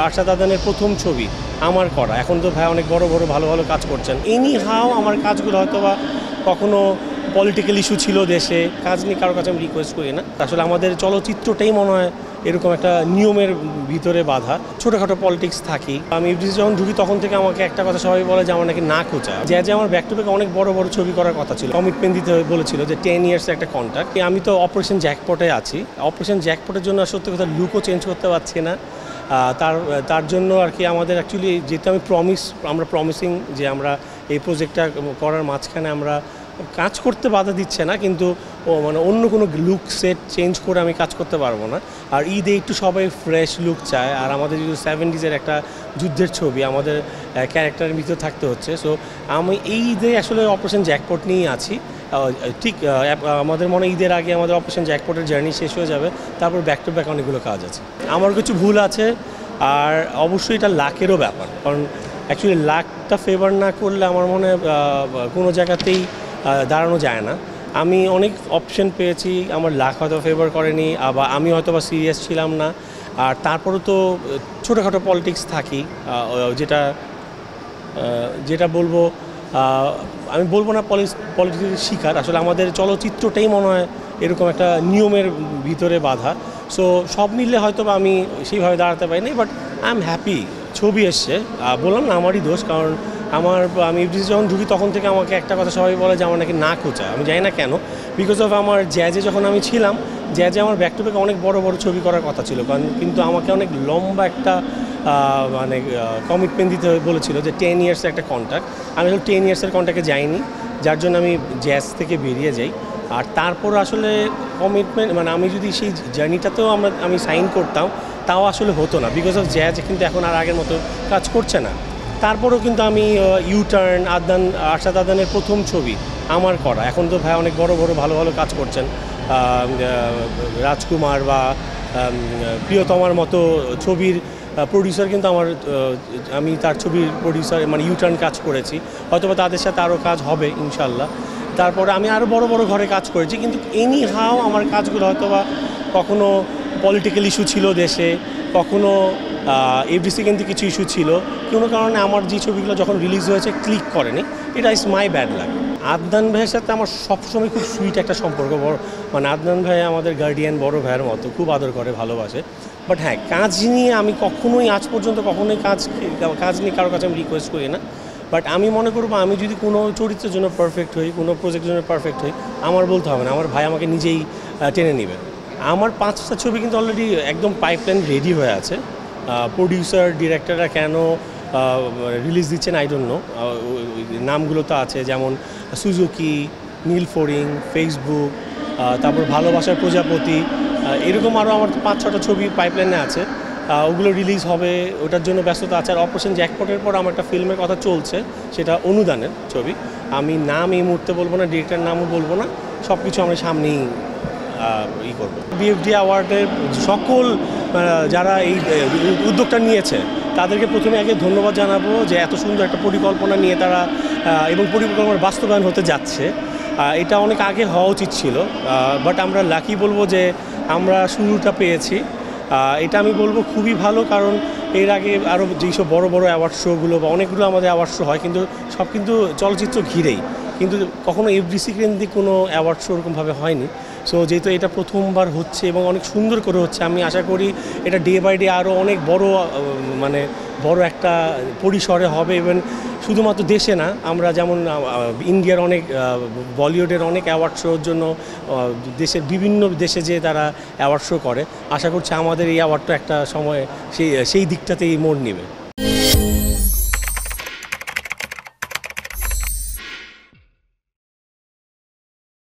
আরশাদ আদনানের প্রথম ছবি আমার করা। এখন তো ভাই অনেক বড় বড় ভালো ভালো কাজ করছেন। এনি হাও আমার কাজগুলো হয়তো বা কখনো পলিটিক্যাল ইস্যু ছিল দেশে, কাজ নিয়ে কারোর কাছে আমি রিকোয়েস্ট করি না। আসলে আমাদের চলচ্চিত্রটাই মনে হয় এরকম একটা নিয়মের ভিতরে বাঁধা, ছোটোখাটো পলিটিক্স থাকি। আমি ইফডিসি যখন ঢুকি তখন থেকে আমাকে একটা কথা সবাই বলে যে আমার নাকি না খোঁচা, যে আমার ব্যাক টু ব্যাক অনেক বড় বড় ছবি করার কথা ছিল, কমিটমেন্ট দিতে বলেছিল যে 10 ইয়ার্স একটা কন্ট্রাক্ট। আমি তো অপারেশন জ্যাকপটে আছি, অপারেশন জ্যাকপটের জন্য সত্যি কথা লুকও চেঞ্জ করতে পারছি না। তার জন্য আর কি আমাদের অ্যাকচুয়ালি যেহেতু আমরা প্রমিসিং যে আমরা এই প্রজেক্টটা করার মাঝখানে আমরা কাজ করতে বাধা দিচ্ছে না, কিন্তু মানে অন্য কোনো লুক সেট চেঞ্জ করে আমি কাজ করতে পারবো না। আর ঈদে একটু সবাই ফ্রেশ লুক চায়, আর আমাদের যেহেতু 70s একটা যুদ্ধের ছবি আমাদের ক্যারেক্টারের ভিতরে থাকতে হচ্ছে। সো আমি এই ঈদে আসলে অপারেশন জ্যাকপট নিয়েই আছি। ঠিক আমাদের মনে ঈদের আগে আমাদের অপারেশন জ্যাকপটের জার্নি শেষ হয়ে যাবে, তারপর ব্যাক টু ব্যাক অনেকগুলো কাজ আছে। আমার কিছু ভুল আছে, আর অবশ্যই এটা লাকেরও ব্যাপার, কারণ অ্যাকচুয়ালি লাকটা ফেভার না করলে আমার মনে কোনো জায়গাতেই দাঁড়ানো যায় না। আমি অনেক অপশন পেয়েছি, আমার লাক হয়তো ফেভার করেনি, আবার আমি হয়তো বা সিরিয়াস ছিলাম না। আর তারপরেও তো ছোটোখাটো পলিটিক্স থাকি, যেটা বলবো আমি বলবো না পলিটিক্সের শিকার। আসলে আমাদের চলচ্চিত্রটাই মনে হয় এরকম একটা নিয়মের ভিতরে বাঁধা। সো সব মিললে হয়তো বা আমি সেইভাবে দাঁড়াতে পারিনি, বাট আই এম হ্যাপি ছবি এসছে। বললাম না আমারই দোষ, কারণ আমি ইফডিসি যখন ঢুকি তখন থেকে আমাকে একটা কথা সবাই বলে যে আমার নাকি না খোঁচা, আমি জানি না কেন। বিকজ অফ আমার জ্যাজে যখন আমি ছিলাম, জ্যাজে আমার ব্যাক টু ব্যাক অনেক বড় বড় ছবি করার কথা ছিল, কারণ কিন্তু আমাকে অনেক লম্বা একটা মানে কমিটমেন্ট দিতে বলেছিল যে 10 ইয়ার্স একটা কন্ট্রাক্ট। আমি আসলে 10 ইয়ার্সের কন্ট্রাক্টে যাইনি, যার জন্য আমি জ্যাজ থেকে বেরিয়ে যাই। আর তারপর আসলে কমিটমেন্ট মানে আমি যদি সেই জার্নিটাতেও আমি সাইন করতাম, তাও আসলে হতো না, বিকজ অফ জ্যাজ কিন্তু এখন আর আগের মতো কাজ করছে না। তারপরেও কিন্তু আমি ইউটার্ন, আরশাদ আদনানের প্রথম ছবি আমার করা। এখন তো ভাই অনেক বড় বড় ভালো ভালো কাজ করছেন, রাজকুমার বা প্রিয়তমার মতো ছবির প্রডিউসার কিন্তু আমি তার ছবির প্রডিউসার মানে ইউটার্ন কাজ করেছি, হয়তো বা তাদের সাথে আরও কাজ হবে ইনশাল্লাহ। তারপরে আমি আরও বড় বড় ঘরে কাজ করেছি, কিন্তু এনি হাও আমার কাজগুলো হয়তো বা কখনো পলিটিক্যাল ইস্যু ছিল দেশে, কখনো এফডিসি কিন্তু কিছু ইস্যু ছিল, কোনো কারণে আমার যে ছবিগুলো যখন রিলিজ হয়েছে ক্লিক করেনি, এটা is my bad luck. Adnan ভাইয়ের সাথে আমার সবসময় খুব সুইট একটা সম্পর্ক, মানে আদনান ভাই আমাদের গার্ডিয়ান, বড় ভাইয়ের মতো, খুব আদর করে, ভালোবাসে। বাট হ্যাঁ, কাজ নিয়ে আমি কখনোই আজ পর্যন্ত কাজ নিয়ে কারোর কাছে আমি রিকোয়েস্ট করি না। বাট আমি মনে করবো আমি যদি কোনো চরিত্রের জন্য পারফেক্ট হই, কোনো প্রজেক্টের জন্য পারফেক্ট হই, আমার বলতে হবে না, আমার ভাই আমাকে নিজেই টেনে নেবে। আমার 5টা ছবি কিন্তু অলরেডি একদম পাইপলাইন রেডি হয়ে আছে। প্রডিউসার, ডিরেক্টররা কেন রিলিজ দিচ্ছেন আই ডোন্ট নো, নামগুলো তো আছে, যেমন সুজুকি, নীলফড়িং, ফেসবুক, তারপর ভালোবাসার প্রজাপতি, এরকম আরও আমার 5-6টা ছবি পাইপলাইনে আছে, ওগুলো রিলিজ হবে, ওটার জন্য ব্যস্ততা আছে। আর অপারেশন জ্যাকপটের পর আমার একটা ফিল্মের কথা চলছে, সেটা অনুদানের ছবি। আমি নাম এই মুহূর্তে বলবো না, ডিরেক্টরের নামও বলবো না, সব কিছু আমরা সামনেই করবো। বিএফডি অ্যাওয়ার্ডের সকল যারা এই উদ্যোগটা নিয়েছে তাদেরকে প্রথমে আগে ধন্যবাদ জানাবো, যে এত সুন্দর একটা পরিকল্পনা নিয়ে তারা এবং পরিকল্পনার বাস্তবায়ন হতে যাচ্ছে। এটা অনেক আগে হওয়া উচিত ছিল, বাট আমরা লাকি বলবো যে আমরা শুরুটা পেয়েছি। এটা আমি বলবো খুবই ভালো, কারণ এর আগে আরও যেসব বড় বড় অ্যাওয়ার্ড শোগুলো বা অনেকগুলো আমাদের অ্যাওয়ার্ড শো হয়, কিন্তু সব কিন্তু চলচ্চিত্র ঘিরেই, কিন্তু কখনো এফডিসি কেন্দ্রিক কোনো অ্যাওয়ার্ড শো ওরকমভাবে হয়নি। সো যেহেতু এটা প্রথমবার হচ্ছে এবং অনেক সুন্দর করে হচ্ছে, আমি আশা করি এটা ডে বাই ডে আরও অনেক বড় একটা পরিসরে হবে। এবং শুধুমাত্র দেশে না, আমরা যেমন ইন্ডিয়ার অনেক বলিউডের অনেক অ্যাওয়ার্ড শোর জন্য দেশের বিভিন্ন দেশে যে তারা অ্যাওয়ার্ড শো করে, আশা করছি আমাদের এই অ্যাওয়ার্ডটা একটা সময় সেই দিকটাতেই মোড় নেবে।